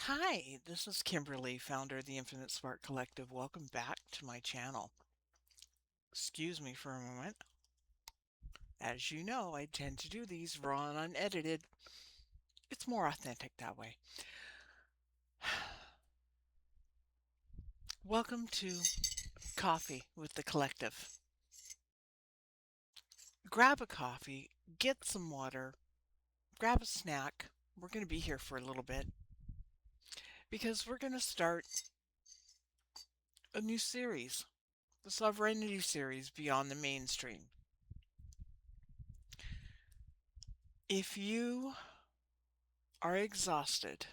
Hi, this is Kimberly, founder of the Infinite Spark Collective. Welcome back to my channel. Excuse me for a moment. As you know, I tend to do these raw and unedited. It's more authentic that way. Welcome to Coffee with the Collective. Grab a coffee, get some water, grab a snack. We're going to be here for a little bit because we're going to start a new series, the Sovereignty series, Beyond the Mainstream. If you are exhausted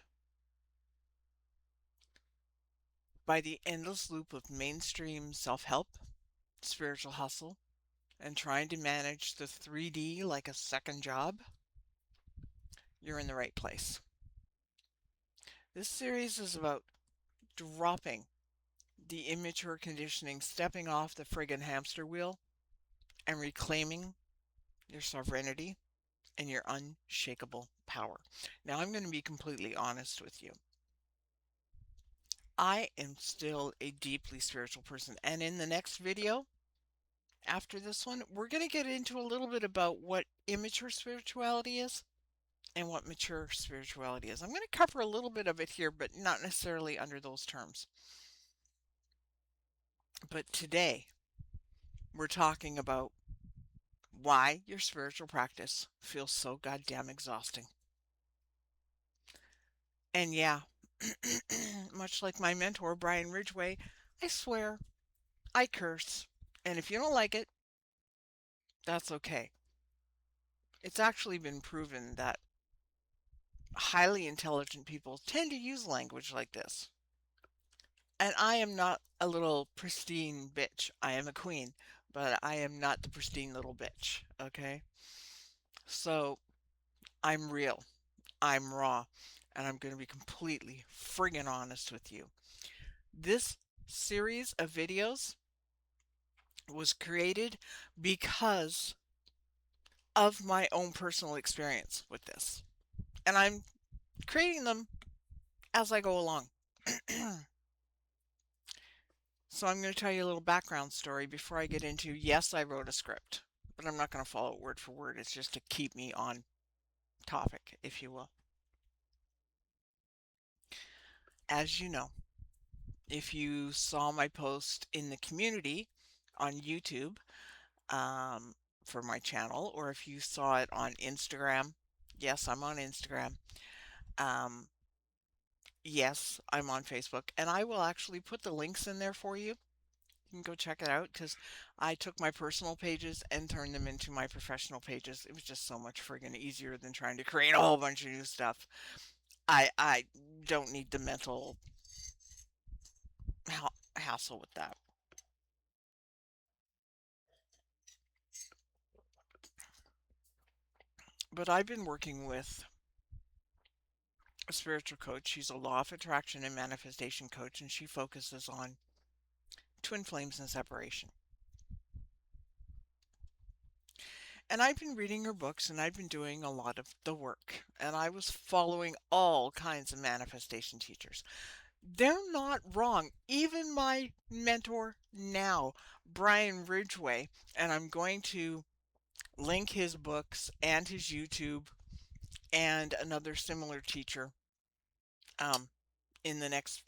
by the endless loop of mainstream self-help, spiritual hustle, and trying to manage the 3D like a second job, you're in the right place. This series is about dropping the immature conditioning, stepping off the friggin' hamster wheel, and reclaiming your sovereignty and your unshakable power. Now, I'm going to be completely honest with you. I am still a deeply spiritual person, and in the next video, after this one, we're going to get into a little bit about what immature spirituality is and what mature spirituality is. I'm going to cover a little bit of it here, but not necessarily under those terms. But today, we're talking about why your spiritual practice feels so goddamn exhausting. And yeah, much like my mentor, Brian Ridgway, I swear, I curse. And if you don't like it, that's okay. It's actually been proven that highly intelligent people tend to use language like this. And I am not a little pristine bitch. I am a queen, but I am not the pristine little bitch, okay? So I'm real, I'm raw, and I'm going to be completely friggin' honest with you. This series of videos was created because of my own personal experience with this. And I'm creating them as I go along. So I'm going to tell you a little background story before I get into, yes, I wrote a script, but I'm not going to follow it word for word. It's just to keep me on topic, if you will. As you know, if you saw my post in the community on YouTube for my channel, or if you saw it on Instagram, yes, I'm on Instagram. Um, yes, I'm on Facebook, and I will actually put the links in there for you. You can go check it out because I took my personal pages and turned them into my professional pages. It was just so much friggin' easier than trying to create a whole bunch of new stuff. I don't need the mental hassle with that. But I've been working with a spiritual coach. She's a law of attraction and manifestation coach, and she focuses on twin flames and separation. And I've been reading her books and I've been doing a lot of the work. And I was following all kinds of manifestation teachers. They're not wrong. Even my mentor now, Brian Ridgway, and I'm going to link his books and his YouTube and another similar teacher um, in the next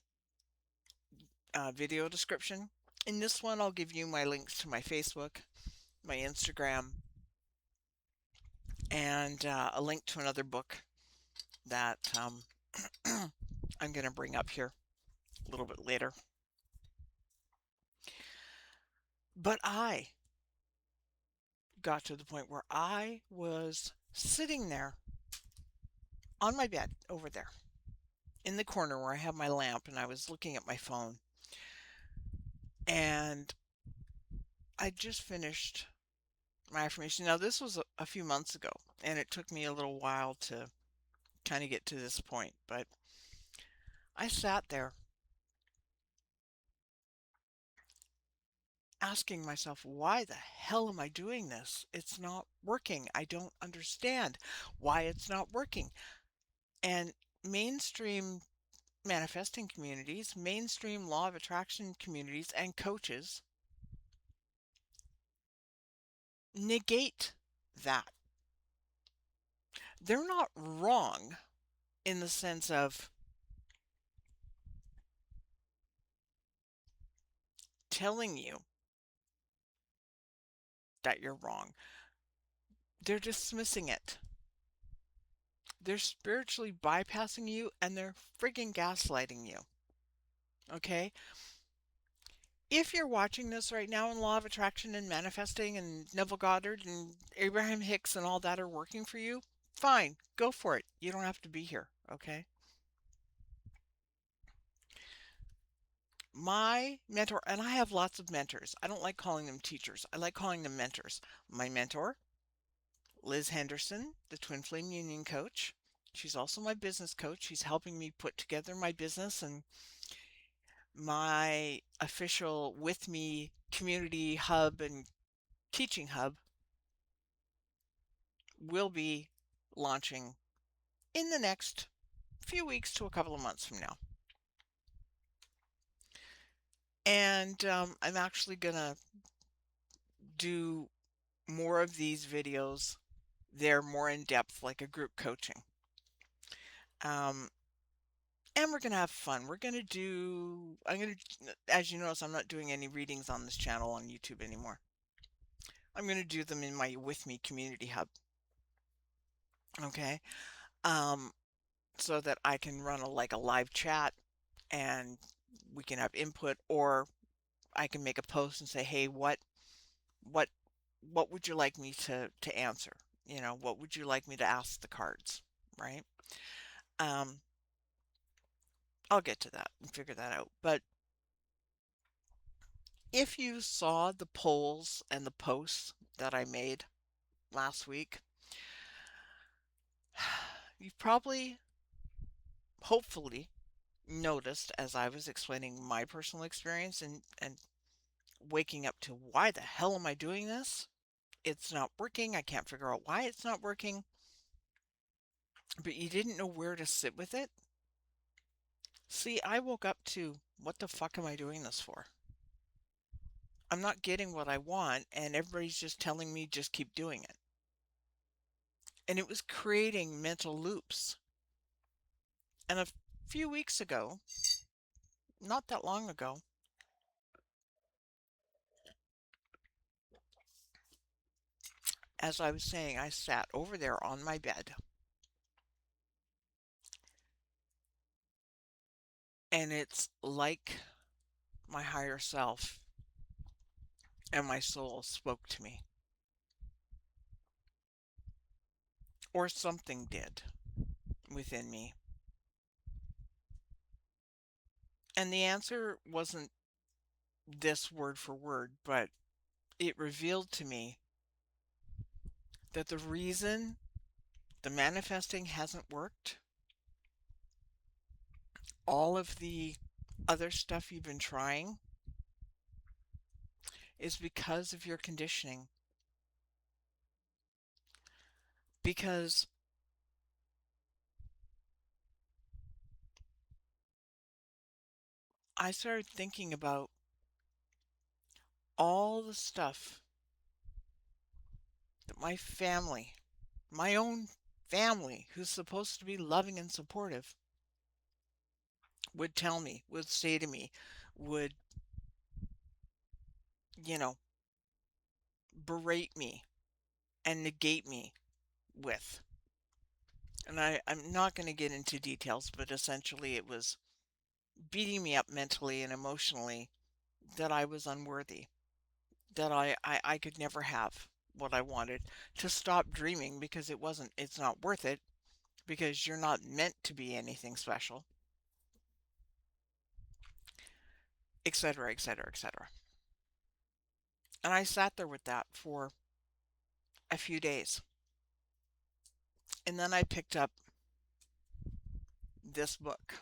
video description. In this one, I'll give you my links to my Facebook, my Instagram, and a link to another book that I'm going to bring up here a little bit later. But I got to the point where I was sitting there on my bed over there in the corner where I have my lamp, and I was looking at my phone. And I just finished my affirmation. Now, this was a few months ago, and it took me a little while to kind of get to this point, but I sat there asking myself, why the hell am I doing this? It's not working. I don't understand why it's not working. And mainstream manifesting communities, mainstream law of attraction communities, and coaches negate that. They're not wrong in the sense of telling you that you're wrong. They're dismissing it. They're spiritually bypassing you and they're friggin' gaslighting you. Okay? If you're watching this right now and law of attraction and manifesting and Neville Goddard and Abraham Hicks and all that are working for you, fine, go for it. You don't have to be here. Okay? My mentor, and I have lots of mentors. I don't like calling them teachers. I like calling them mentors. My mentor, Liz Henderson, the Twin Flame Union coach. She's also my business coach. She's helping me put together my business, and my official With Me community hub and teaching hub will be launching in the next few weeks to a couple of months from now. And I'm actually going to do more of these videos. They're more in depth, like a group coaching. Um, and we're going to have fun. As you notice, I'm not doing any readings on this channel on YouTube anymore. I'm going to do them in my With Me community hub. Okay. Um, so that I can run a live chat and we can have input, or I can make a post and say, hey, what what would you like me to answer? What would you like me to ask the cards? Right? Um, I'll get to that and figure that out. But if you saw the polls and the posts that I made last week, you've probably, hopefully, noticed as I was explaining my personal experience and waking up to why the hell am I doing this? It's not working. I can't figure out why it's not working. But you didn't know where to sit with it. See, I woke up to what the fuck am I doing this for? I'm not getting what I want, and everybody's just telling me just keep doing it. And it was creating mental loops. And a few weeks ago, not that long ago, as I was saying, I sat over there on my bed and it's like my higher self and my soul spoke to me, or something did within me. And the answer wasn't this word for word, but it revealed to me that the reason the manifesting hasn't worked, all of the other stuff you've been trying, is because of your conditioning. Because I started thinking about all the stuff that my own family, who's supposed to be loving and supportive, would tell me, would say to me, would, you know, berate me and negate me with. And I'm not going to get into details, but essentially it was beating me up mentally and emotionally that I was unworthy, that I could never have what I wanted, to stop dreaming because it's not worth it, because you're not meant to be anything special, etc., etc., etc. And I sat there with that for a few days. And then I picked up this book,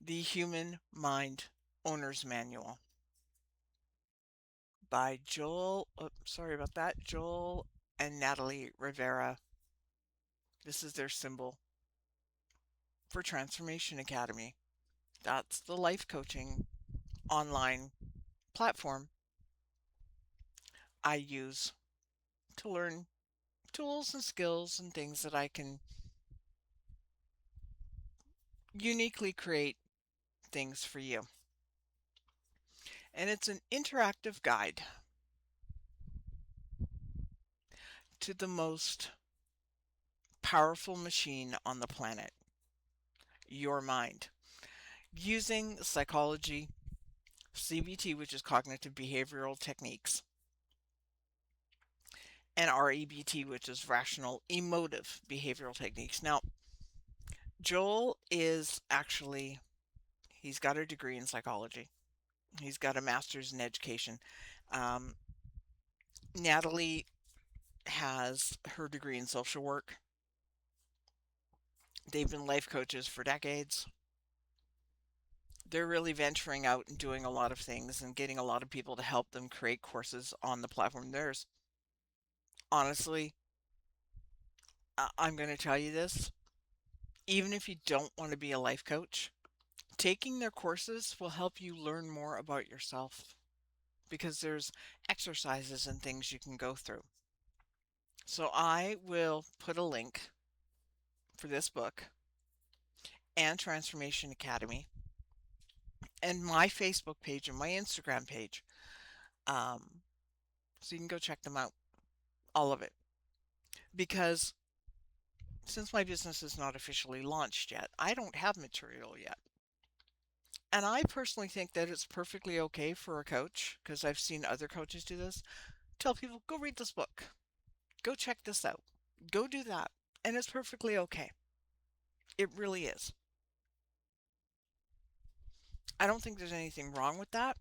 The Human Mind Owner's Manual by Joel and Natalie Rivera. This is their symbol. Joel and Natalie Rivera. This is their symbol. Joel and Natalie Rivera. This is their symbol. Joel and Natalie Rivera. This is their symbol. Joel and Natalie Rivera. This is their symbol. Joel and Natalie Rivera. This is their symbol. for Transformation Academy. That's the life coaching online platform I use to learn tools and skills and things that I can uniquely create things for you. And it's an interactive guide to the most powerful machine on the planet, your mind, using psychology, CBT, which is cognitive behavioral techniques, and REBT, which is rational emotive behavioral techniques. Now, Joel is actually, he's got a degree in psychology. He's got a master's in education. Um, Natalie has her degree in social work. They've been life coaches for decades. They're really venturing out and doing a lot of things and getting a lot of people to help them create courses on the platform. There's honestly, I'm going to tell you this, even if you don't want to be a life coach, taking their courses will help you learn more about yourself because there's exercises and things you can go through. So I will put a link for this book and Transformation Academy and my Facebook page and my Instagram page. Um, so you can go check them out, all of it. Because since my business is not officially launched yet, I don't have material yet. And I personally think that it's perfectly okay for a coach, because I've seen other coaches do this, tell people, go read this book, go check this out, go do that. And it's perfectly okay. It really is. I don't think there's anything wrong with that,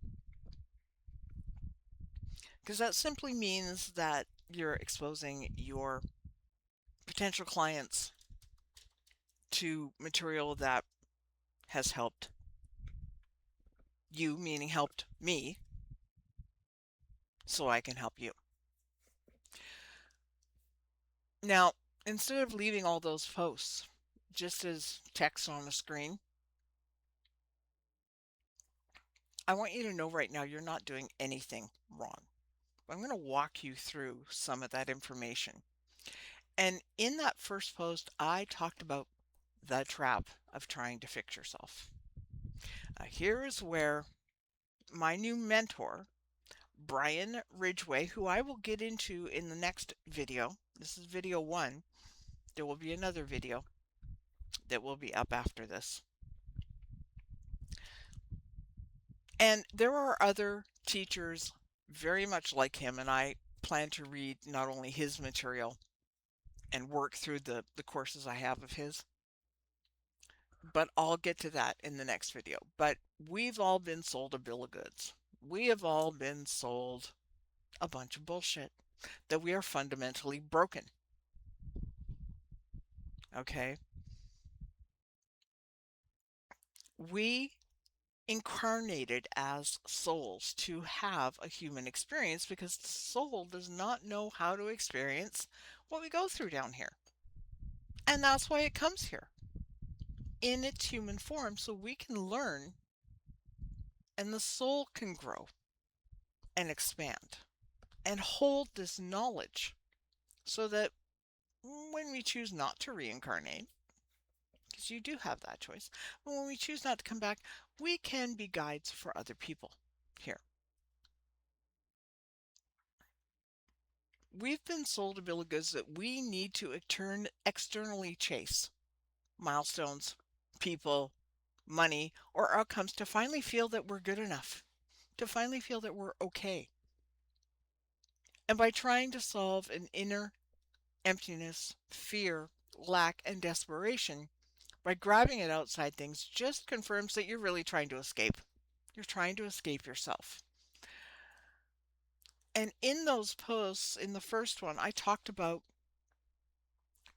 because that simply means that you're exposing your potential clients to material that has helped you, meaning helped me, so I can help you. Now, instead of leaving all those posts just as text on a screen, I want you to know right now you're not doing anything wrong. I'm going to walk you through some of that information. And in that first post, I talked about the trap of trying to fix yourself. Here is where my new mentor, Brian Ridgway, who I will get into in the next video, this is video 1, there will be another video that will be up after this. And there are other teachers very much like him, and I plan to read not only his material and work through the courses I have of his, but I'll get to that in the next video. But we've all been sold a bill of goods. We have all been sold a bunch of bullshit, that we are fundamentally broken. Okay? We incarnated as souls to have a human experience because the soul does not know how to experience what we go through down here. And that's why it comes here in its human form, so we can learn and the soul can grow and expand and hold this knowledge so that when we choose not to reincarnate, because you do have that choice, but when we choose not to come back, we can be guides for other people here. We've been sold a bill of goods that we need to externally chase milestones, people, money, or outcomes to finally feel that we're good enough, to finally feel that we're okay. And by trying to solve an inner emptiness, fear, lack, and desperation, by grabbing at outside things, just confirms that you're really trying to escape. You're trying to escape yourself. And in those posts, in the first one, I talked about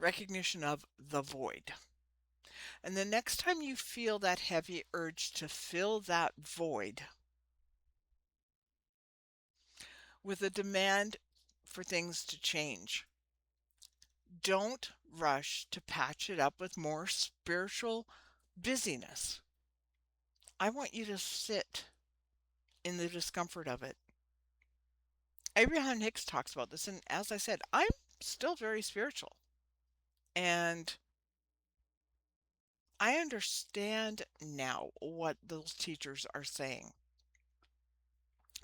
recognition of the void. And the next time you feel that heavy urge to fill that void with a demand for things to change, don't rush to patch it up with more spiritual busyness. I want you to sit in the discomfort of it. Abraham Hicks talks about this, and as I said, I'm still very spiritual. And I understand now what those teachers are saying,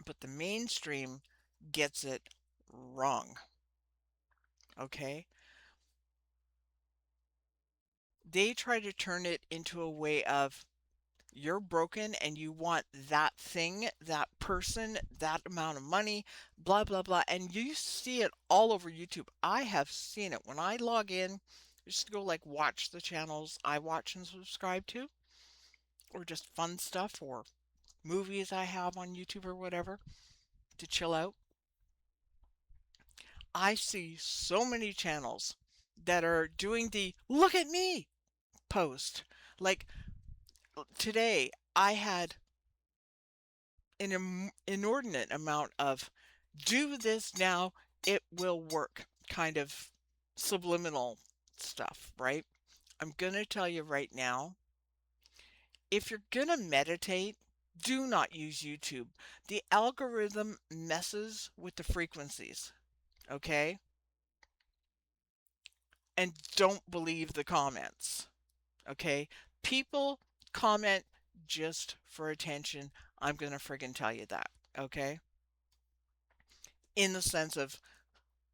but the mainstream gets it wrong. Okay? They try to turn it into a way of you're broken and you want that thing, that person, that amount of money, blah, blah, blah. And you see it all over YouTube. I have seen it when I log in, just to go like watch the channels I watch and subscribe to, or just fun stuff or movies I have on YouTube or whatever to chill out. I see so many channels that are doing the look at me post. Like today, I had an inordinate amount of do this now, it will work kind of subliminal stuff, right? I'm going to tell you right now, if you're going to meditate, do not use YouTube. The algorithm messes with the frequencies, okay? And don't believe the comments, okay? People comment just for attention. I'm going to friggin' tell you that, okay? In the sense of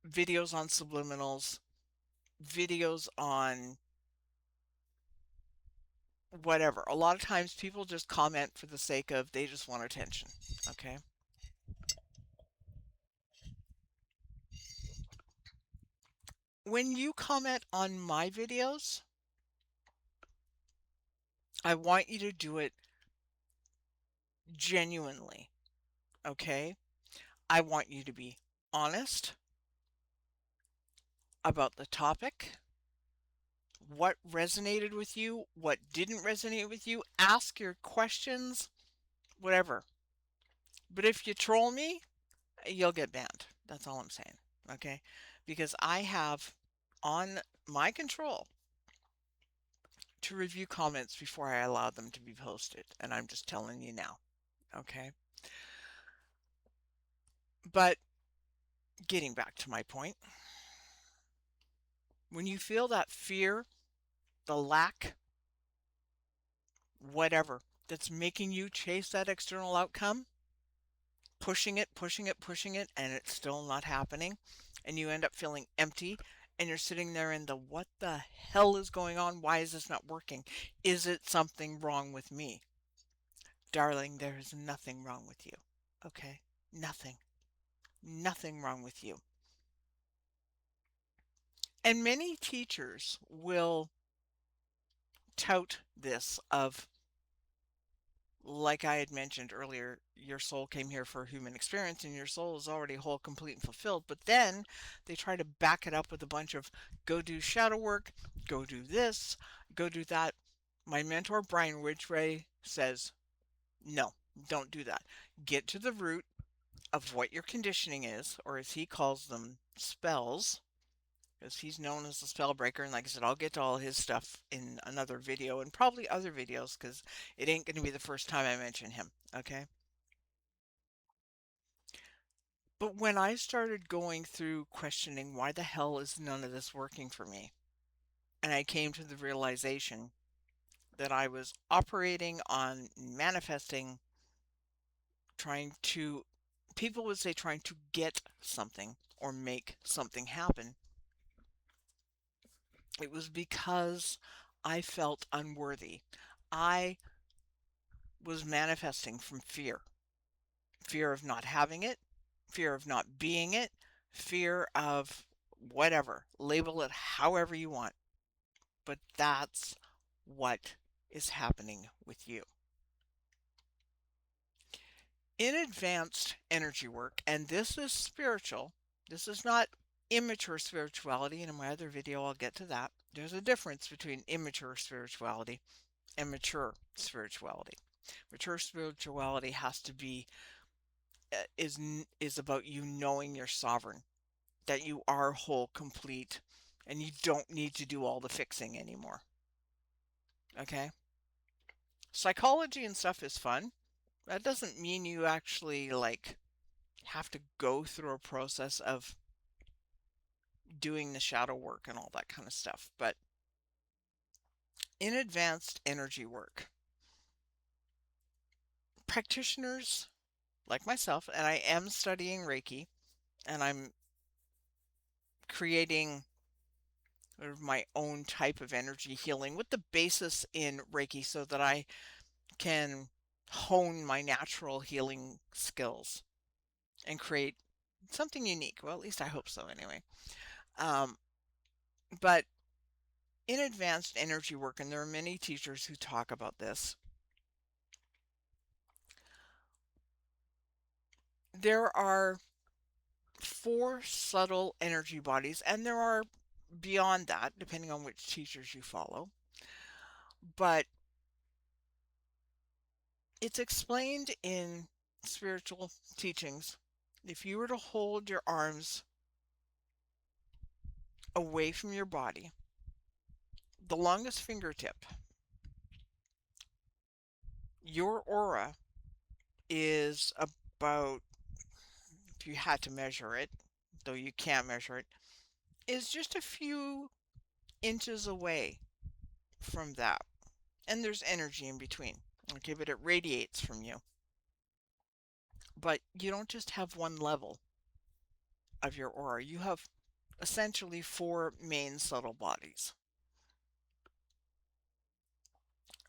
videos on subliminals, videos on whatever. A lot of times people just comment for the sake of they just want attention. Okay. When you comment on my videos, I want you to do it genuinely. Okay. I want you to be honest about the topic, what resonated with you, what didn't resonate with you. Ask your questions, whatever. But if you troll me, you'll get banned. That's all I'm saying. Okay. Because I have on my control to review comments before I allow them to be posted. And I'm just telling you now. Okay. But getting back to my point, when you feel that fear, the lack, whatever, that's making you chase that external outcome, pushing it, pushing it, pushing it, and it's still not happening, and you end up feeling empty, and you're sitting there in the what the hell is going on? Why is this not working? Is it something wrong with me? Darling, there is nothing wrong with you. Okay? Nothing. Nothing wrong with you. And many teachers will tout this of, like I had mentioned earlier, your soul came here for a human experience and your soul is already whole, complete, and fulfilled. But then they try to back it up with a bunch of go do shadow work, go do this, go do that. My mentor, Brian Ridgway, says, no, don't do that. Get to the root of what your conditioning is, or as he calls them, spells, because he's known as the spell breaker. And like I said, I'll get to all his stuff in another video and probably other videos because it ain't going to be the first time I mention him. Okay. But when I started going through questioning why the hell is none of this working for me, and I came to the realization that I was operating on manifesting, trying to, people would say trying to get something or make something happen. It was because I felt unworthy. I was manifesting from fear, fear of not having it, fear of not being it, fear of whatever. Label it however you want. But that's what is happening with you. In advanced energy work, and this is spiritual, this is not immature spirituality, and in my other video I'll get to that. There's a difference between immature spirituality and mature spirituality. Mature spirituality has to be is about you knowing you're sovereign, that you are whole, complete, and you don't need to do all the fixing anymore. Okay? Psychology and stuff is fun. That doesn't mean you actually like have to go through a process of doing the shadow work and all that kind of stuff. But in advanced energy work, practitioners like myself, and I am studying Reiki, and I'm creating sort of my own type of energy healing with the basis in Reiki so that I can hone my natural healing skills and create something unique. Well, at least I hope so anyway. Um, but in advanced energy work, and there are many teachers who talk about this, there are four subtle energy bodies, and there are beyond that, depending on which teachers you follow. But it's explained in spiritual teachings. If you were to hold your arms away from your body, the longest fingertip, your aura is about, if you had to measure it, though you can't measure it, is just a few inches away from that. And there's energy in between. Okay, but it radiates from you. But you don't just have one level of your aura, you have essentially four main subtle bodies.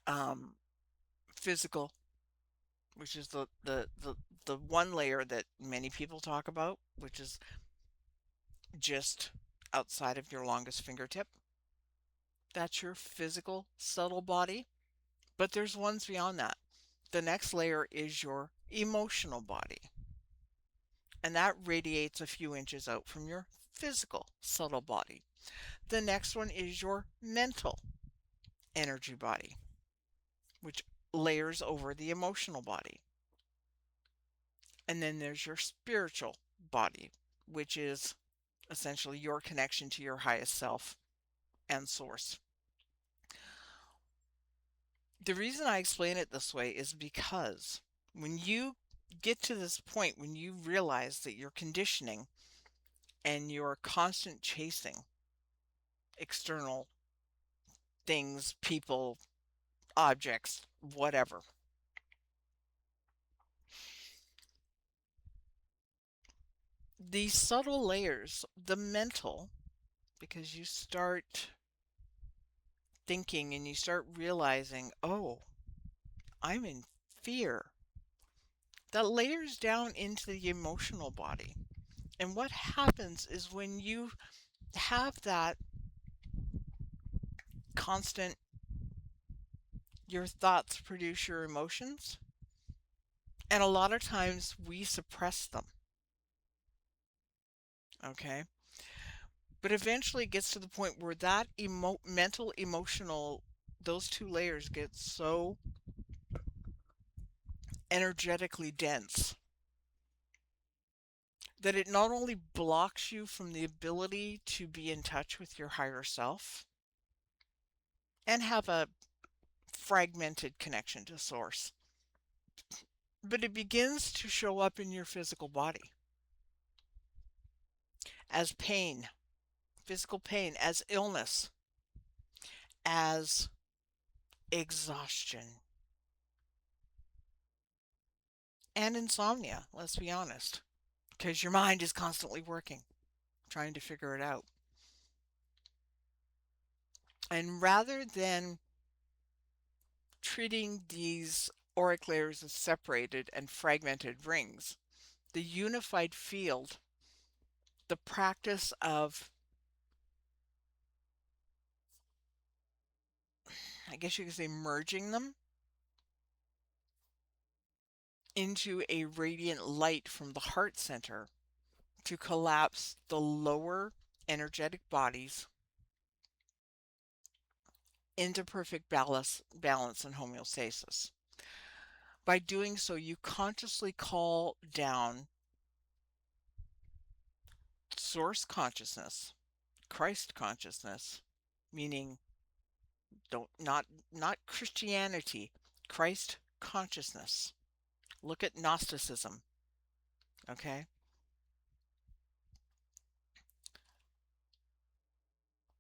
Um, Physical, which is the one layer that many people talk about, which is just outside of your longest fingertip. That's your physical subtle body, but there's ones beyond that. The next layer is your emotional body, and that radiates a few inches out from your physical subtle body. The next one is your mental energy body, which layers over the emotional body. And then there's your spiritual body, which is essentially your connection to your highest self and source. The reason I explain it this way is because when you get to this point, when you realize that you're conditioning and you're constant chasing external things, people, objects, whatever, these subtle layers, the mental, because you start thinking and you start realizing, oh, I'm in fear. That layers down into the emotional body. And what happens is when you have that constant, your thoughts produce your emotions, and a lot of times we suppress them. Okay. But eventually it gets to the point where that mental, emotional, those two layers get so energetically dense that it not only blocks you from the ability to be in touch with your higher self and have a fragmented connection to source, but it begins to show up in your physical body as pain, physical pain, as illness, as exhaustion, and insomnia, let's be honest, because your mind is constantly working, trying to figure it out. And rather than treating these auric layers as separated and fragmented rings, the unified field, the practice of, I guess you could say, merging them into a radiant light from the heart center to collapse the lower energetic bodies into perfect balance and homeostasis. By doing so, you consciously call down source consciousness Christ consciousness, meaning don't not Christianity, Christ consciousness. Look at Gnosticism, okay?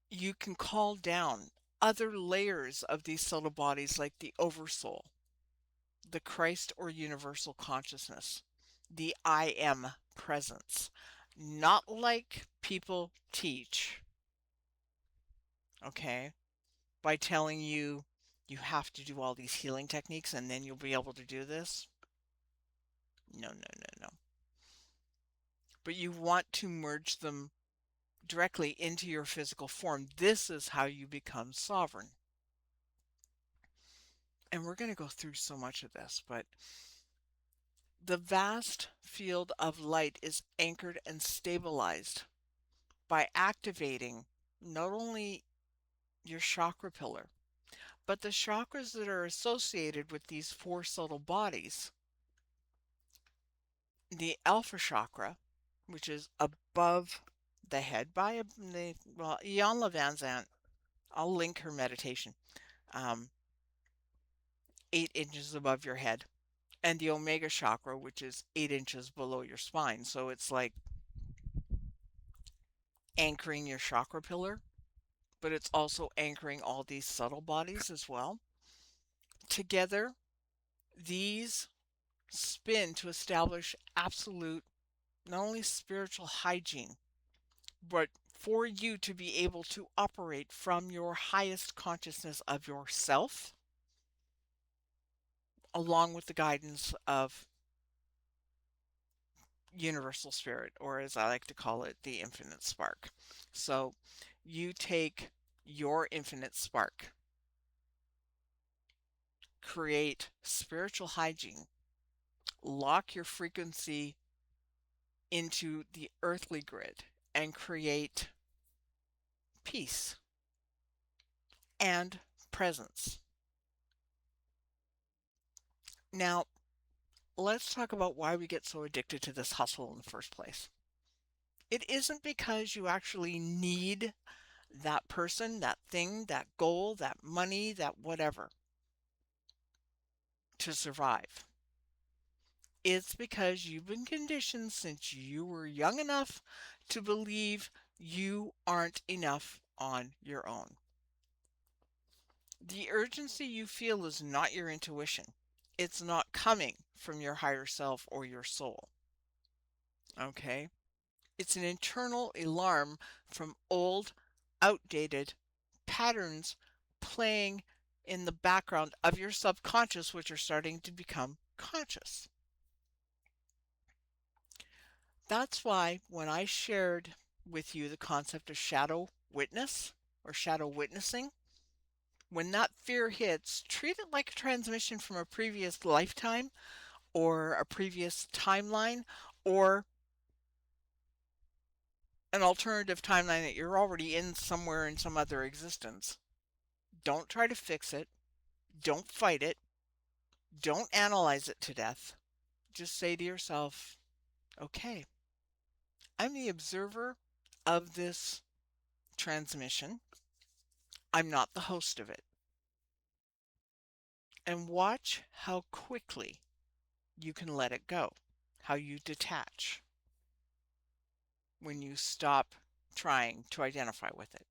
You can call down other layers of these subtle bodies like the oversoul, the Christ or universal consciousness, the I am presence. Not like people teach, okay, by telling you you have to do all these healing techniques and then you'll be able to do this. No, no, no, no. But you want to merge them directly into your physical form. This is how you become sovereign. And we're going to go through so much of this, but the vast field of light is anchored and stabilized by activating not only your chakra pillar, but the chakras that are associated with these four subtle bodies. The alpha chakra, which is above the head by well, Ian Van Zandt, I'll link her meditation, 8 inches above your head, and the omega chakra, which is 8 inches below your spine. So it's like anchoring your chakra pillar, but it's also anchoring all these subtle bodies as well. Together, these spin to establish absolute, not only spiritual hygiene, but for you to be able to operate from your highest consciousness of yourself, along with the guidance of universal spirit, or as I like to call it, the infinite spark. So you take your infinite spark, create spiritual hygiene, lock your frequency into the earthly grid, and create peace and presence. Now, let's talk about why we get so addicted to this hustle in the first place. It isn't because you actually need that person, that thing, that goal, that money, that whatever to survive. It's because you've been conditioned since you were young enough to believe you aren't enough on your own. The urgency you feel is not your intuition. It's not coming from your higher self or your soul. Okay? It's an internal alarm from old, outdated patterns playing in the background of your subconscious, which are starting to become conscious. That's why when I shared with you the concept of shadow witness or shadow witnessing, when that fear hits, treat it like a transmission from a previous lifetime or a previous timeline or an alternative timeline that you're already in somewhere in some other existence. Don't try to fix it. Don't fight it. Don't analyze it to death. Just say to yourself, okay, I'm the observer of this transmission. I'm not the host of it. And watch how quickly you can let it go, how you detach when you stop trying to identify with it.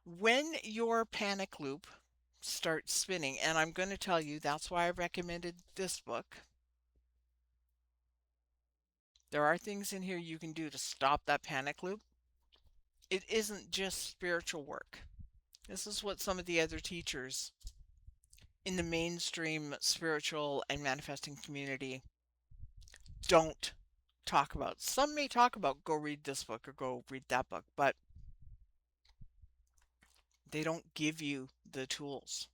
When your panic loop starts spinning, and I'm going to tell you that's why I recommended this book. There are things in here you can do to stop that panic loop. It isn't just spiritual work. This is what some of the other teachers in the mainstream spiritual and manifesting community don't talk about. Some may talk about go read this book or go read that book, but they don't give you the tools.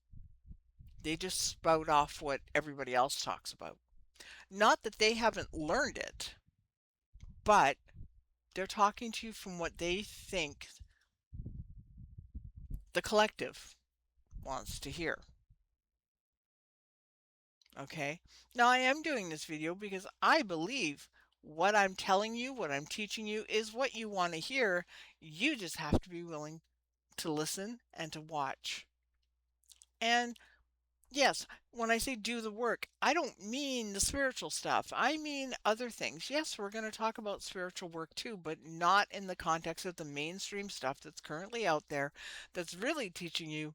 They just spout off what everybody else talks about. Not that they haven't learned it, but they're talking to you from what they think the collective wants to hear. Okay? Now I am doing this video because I believe What I'm telling you, what I'm teaching you is what you want to hear. You just have to be willing to listen and to watch. And yes, when I say do the work, I don't mean the spiritual stuff. I mean other things. Yes, we're going to talk about spiritual work too, but not in the context of the mainstream stuff that's currently out there that's really teaching you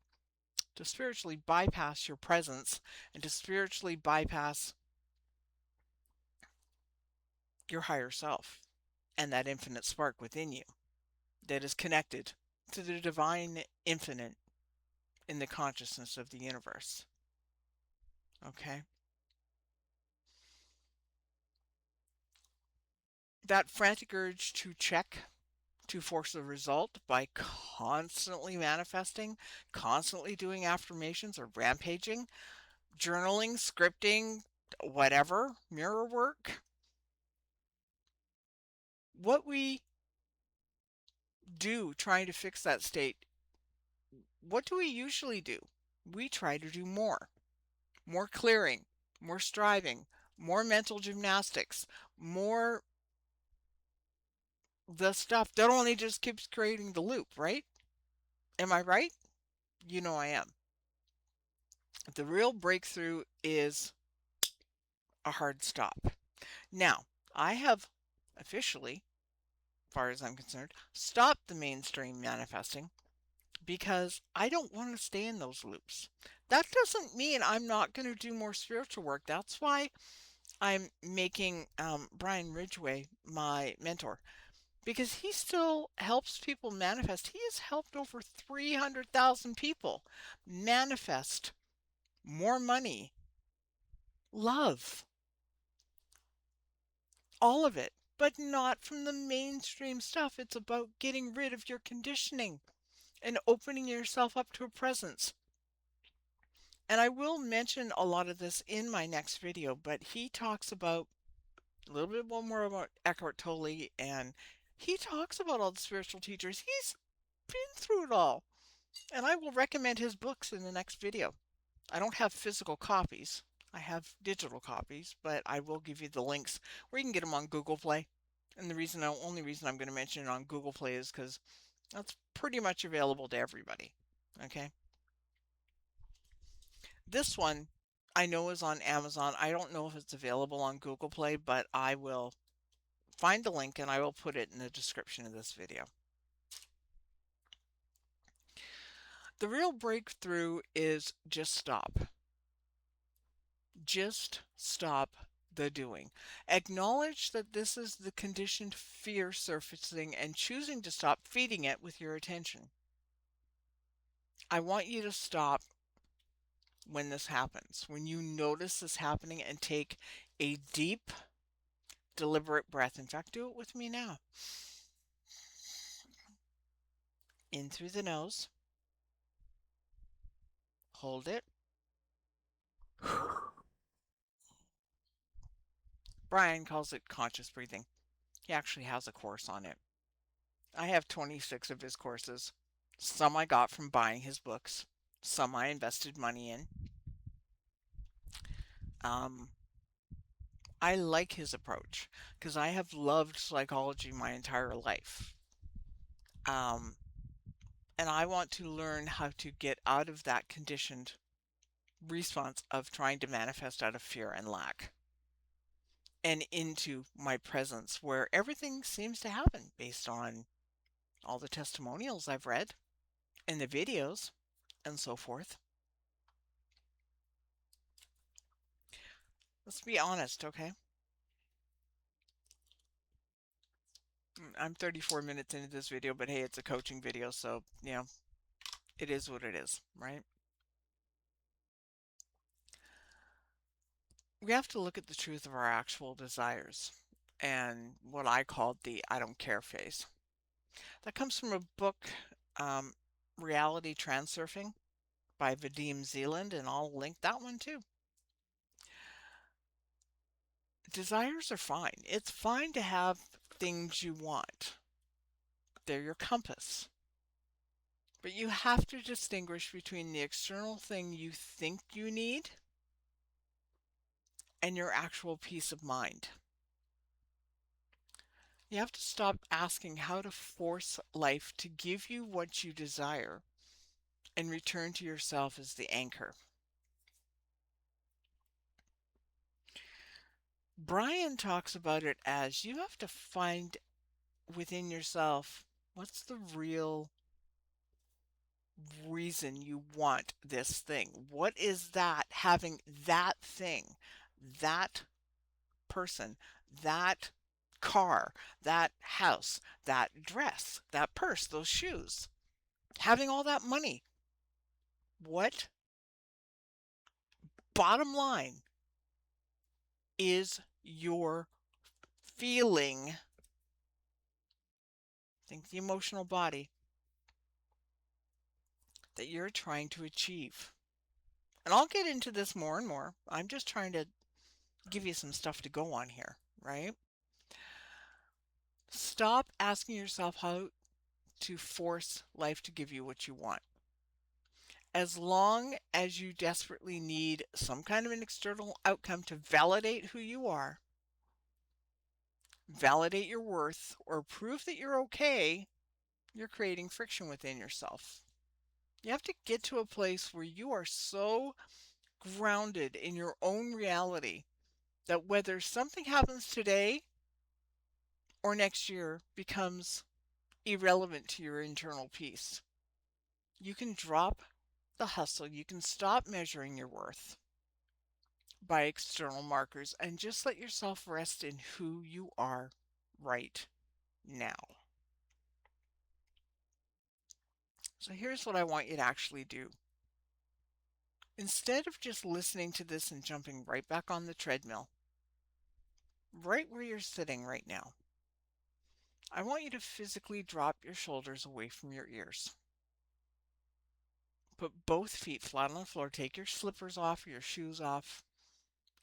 to spiritually bypass your presence and to spiritually bypass your higher self and that infinite spark within you that is connected to the divine infinite in the consciousness of the universe. Okay? That frantic urge to check, to force a result by constantly manifesting, constantly doing affirmations or rampaging, journaling, scripting, whatever, mirror work. What we do trying to fix that state, what do we usually do? We try to do more clearing, more striving, more mental gymnastics, more the stuff that only just keeps creating the loop, right? Am I right? You know I am. The real breakthrough is a hard stop. Now, I have officially, as far as I'm concerned, stopped the mainstream manifesting because I don't want to stay in those loops. That doesn't mean I'm not going to do more spiritual work. That's why I'm making Brian Ridgway my mentor because he still helps people manifest. He has helped over 300,000 people manifest more money, love, all of it, but not from the mainstream stuff. It's about getting rid of your conditioning and opening yourself up to a presence. And I will mention a lot of this in my next video, but he talks about a little bit more about Eckhart Tolle, and he talks about all the spiritual teachers. He's been through it all. And I will recommend his books in the next video. I don't have physical copies. I have digital copies, but I will give you the links where you can get them on Google Play. And only reason I'm going to mention it on Google Play is because that's pretty much available to everybody. Okay. This one I know is on Amazon. I don't know if it's available on Google Play, but I will find the link and I will put it in the description of this video. The real breakthrough is just stop. Just stop the doing. Acknowledge that this is the conditioned fear surfacing and choosing to stop feeding it with your attention. I want you to stop when this happens, when you notice this happening, and take a deep, deliberate breath. In fact, do it with me now. In through the nose, hold it. Brian calls it conscious breathing. He actually has a course on it. I have 26 of his courses. Some I got from buying his books, some I invested money in. Um, I like his approach because I have loved psychology my entire life. Um, and I want to learn how to get out of that conditioned response of trying to manifest out of fear and lack and into my presence where everything seems to happen based on all the testimonials I've read and the videos and so forth. Let's be honest, okay? I'm 34 minutes into this video, but hey, it's a coaching video, so, it is what it is, right? We have to look at the truth of our actual desires and what I called the I don't care phase. That comes from a book, um, Reality Transurfing by Vadim Zealand, and I'll link that one too. Desires are fine. It's fine to have things you want. They're your compass. But you have to distinguish between the external thing you think you need and your actual peace of mind. You have to stop asking how to force life to give you what you desire and return to yourself as the anchor. Brian talks about it as you have to find within yourself what's the real reason you want this thing? What is that having that thing, that person, that car, that house, that dress, that purse, those shoes, having all that money? What bottom line is your feeling? Think the emotional body that you're trying to achieve. And I'll get into this more and more. I'm just trying to give you some stuff to go on here, right? Stop asking yourself how to force life to give you what you want. As long as you desperately need some kind of an external outcome to validate who you are, validate your worth, or prove that you're okay, you're creating friction within yourself. You have to get to a place where you are so grounded in your own reality that whether something happens today or next year becomes irrelevant to your internal peace. You can drop the hustle. You can stop measuring your worth by external markers and just let yourself rest in who you are right now. So here's what I want you to actually do. Instead of just listening to this and jumping right back on the treadmill, right where you're sitting right now, I want you to physically drop your shoulders away from your ears. Put both feet flat on the floor. Take your slippers off, your shoes off,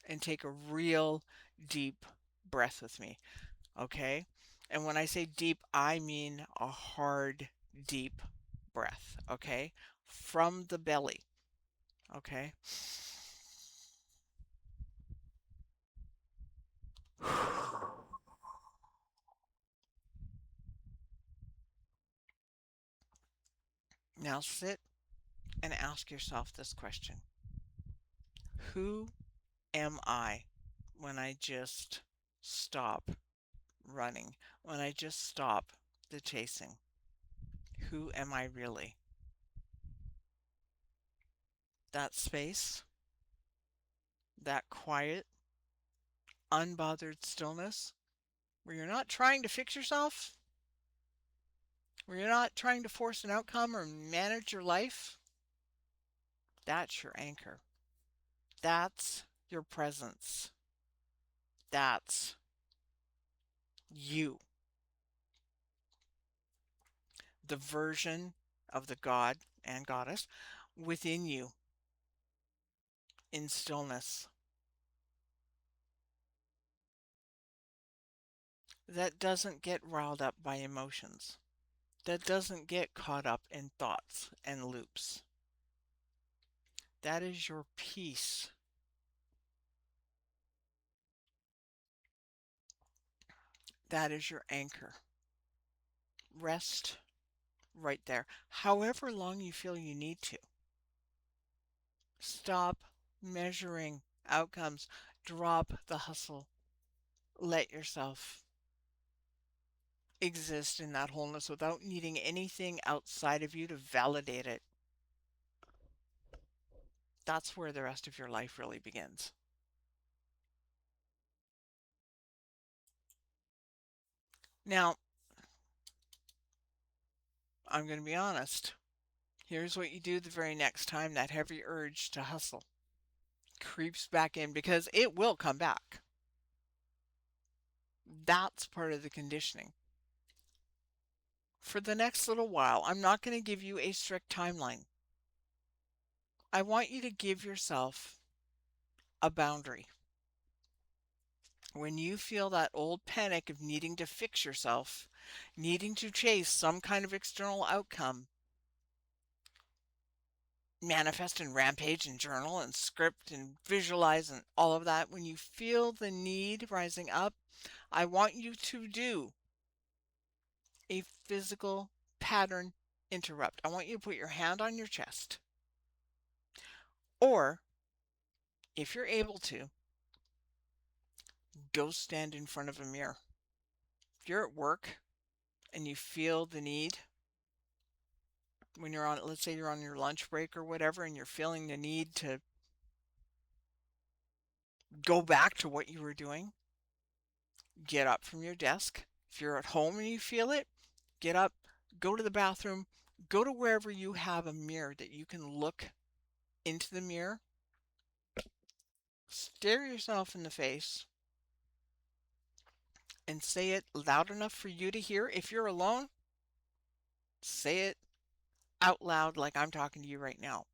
and take a real deep breath with me. Okay? And when I say deep, I mean a hard, deep breath. Okay? From the belly. Okay? Now sit and ask yourself this question: who am I when I just stop running? When I just stop the chasing? Who am I really? That space, that quiet, unbothered stillness where you're not trying to fix yourself, where you're not trying to force an outcome or manage your life, that's your anchor. That's your presence. That's you, the version of the God and Goddess within you in stillness that doesn't get riled up by emotions, that doesn't get caught up in thoughts and loops. That is your peace. That is your anchor. Rest right there, however long you feel you need to. Stop measuring outcomes. Drop the hustle. Let yourself exist in that wholeness without needing anything outside of you to validate it. That's where the rest of your life really begins. Now, I'm going to be honest. Here's what you do the very next time that heavy urge to hustle creeps back in, because it will come back. That's part of the conditioning. For the next little while, I'm not going to give you a strict timeline. I want you to give yourself a boundary. When you feel that old panic of needing to fix yourself, needing to chase some kind of external outcome, manifest and rampage and journal and script and visualize and all of that, when you feel the need rising up, I want you to do a physical pattern interrupt. I want you to put your hand on your chest, or if you're able to, go stand in front of a mirror. If you're at work and you feel the need when you're on, let's say you're on your lunch break or whatever, and you're feeling the need to go back to what you were doing, get up from your desk. If you're at home and you feel it, get up, go to the bathroom, go to wherever you have a mirror that you can look into the mirror, stare yourself in the face, and say it loud enough for you to hear. If you're alone, say it out loud like I'm talking to you right now.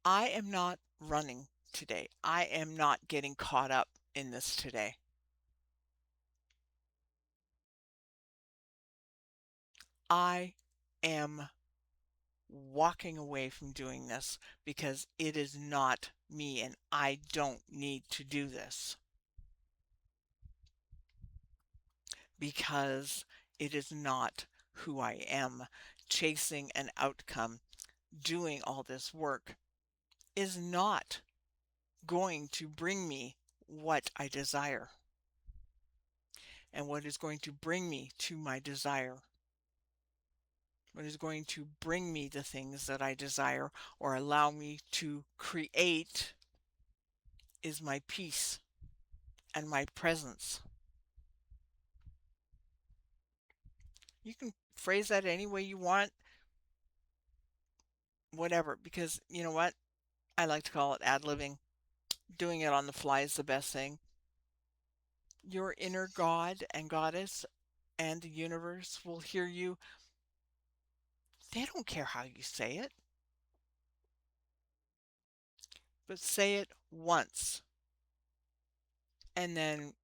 I am not running today. I am not getting caught up in this today. I am walking away from doing this because it is not me and I don't need to do this because it is not who I am. Chasing an outcome, doing all this work is not going to bring me what I desire. And what is going to bring me to my desire, what is going to bring me the things that I desire or allow me to create, is my peace and my presence. You can phrase that any way you want, whatever, because you know what? I like to call it ad-libbing. Doing it on the fly is the best thing. Your inner God and goddess and the universe will hear you. They don't care how you say it, but say it once and then,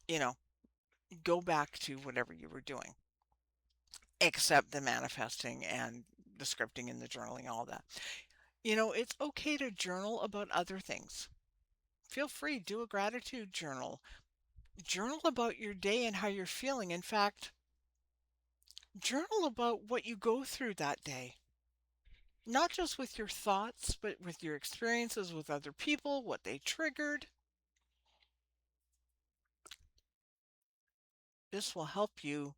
you know, go back to whatever you were doing, except the manifesting and the scripting and the journaling, all that. It's okay to journal about other things. Feel free, do a gratitude journal. Journal about your day and how you're feeling. In fact, journal about what you go through that day. Not just with your thoughts, but with your experiences with other people, what they triggered. This will help you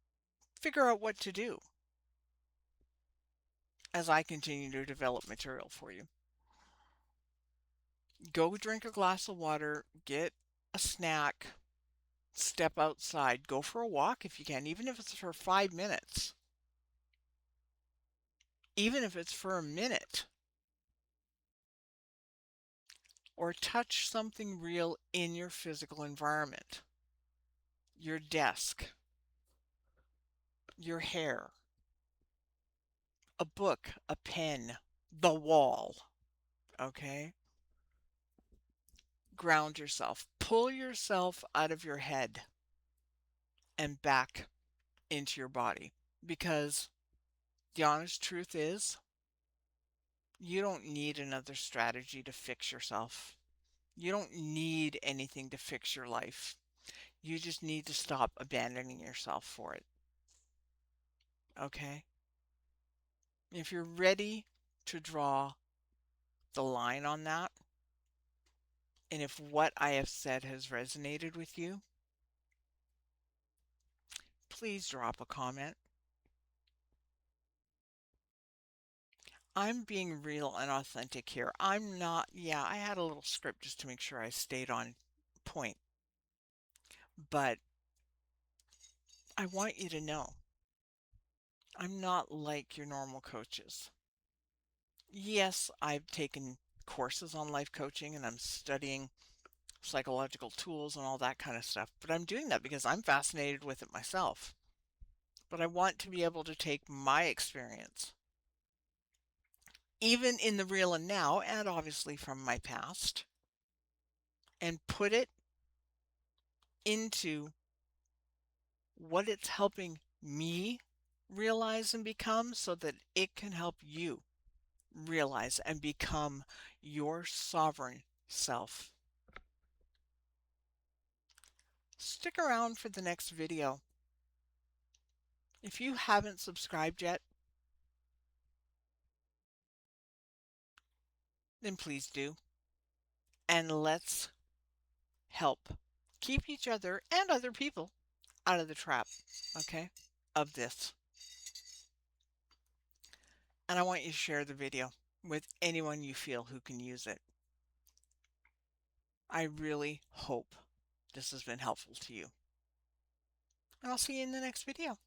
figure out what to do as I continue to develop material for you. Go drink a glass of water, get a snack, step outside, go for a walk if you can, even if it's for 5 minutes, even if it's for a minute, or touch something real in your physical environment, your desk, your hair, a book, a pen, the wall. Okay? Ground yourself. Pull yourself out of your head and back into your body. Because the honest truth is, you don't need another strategy to fix yourself. You don't need anything to fix your life. You just need to stop abandoning yourself for it. Okay? If you're ready to draw the line on that, and if what I have said has resonated with you, please drop a comment. I'm being real and authentic here. I'm not, yeah, I had a little script just to make sure I stayed on point. But I want you to know I'm not like your normal coaches. Yes, I've taken courses on life coaching and I'm studying psychological tools and all that kind of stuff, but I'm doing that because I'm fascinated with it myself. But I want to be able to take my experience, even in the real and now, and obviously from my past, and put it into what it's helping me realize and become so that it can help you realize and become your sovereign self. stick around for the next video. If you haven't subscribed yet, then please do. And let's help keep each other and other people out of the trap, okay, of this. And I want you to share the video with anyone you feel who can use it. I really hope this has been helpful to you. And I'll see you in the next video.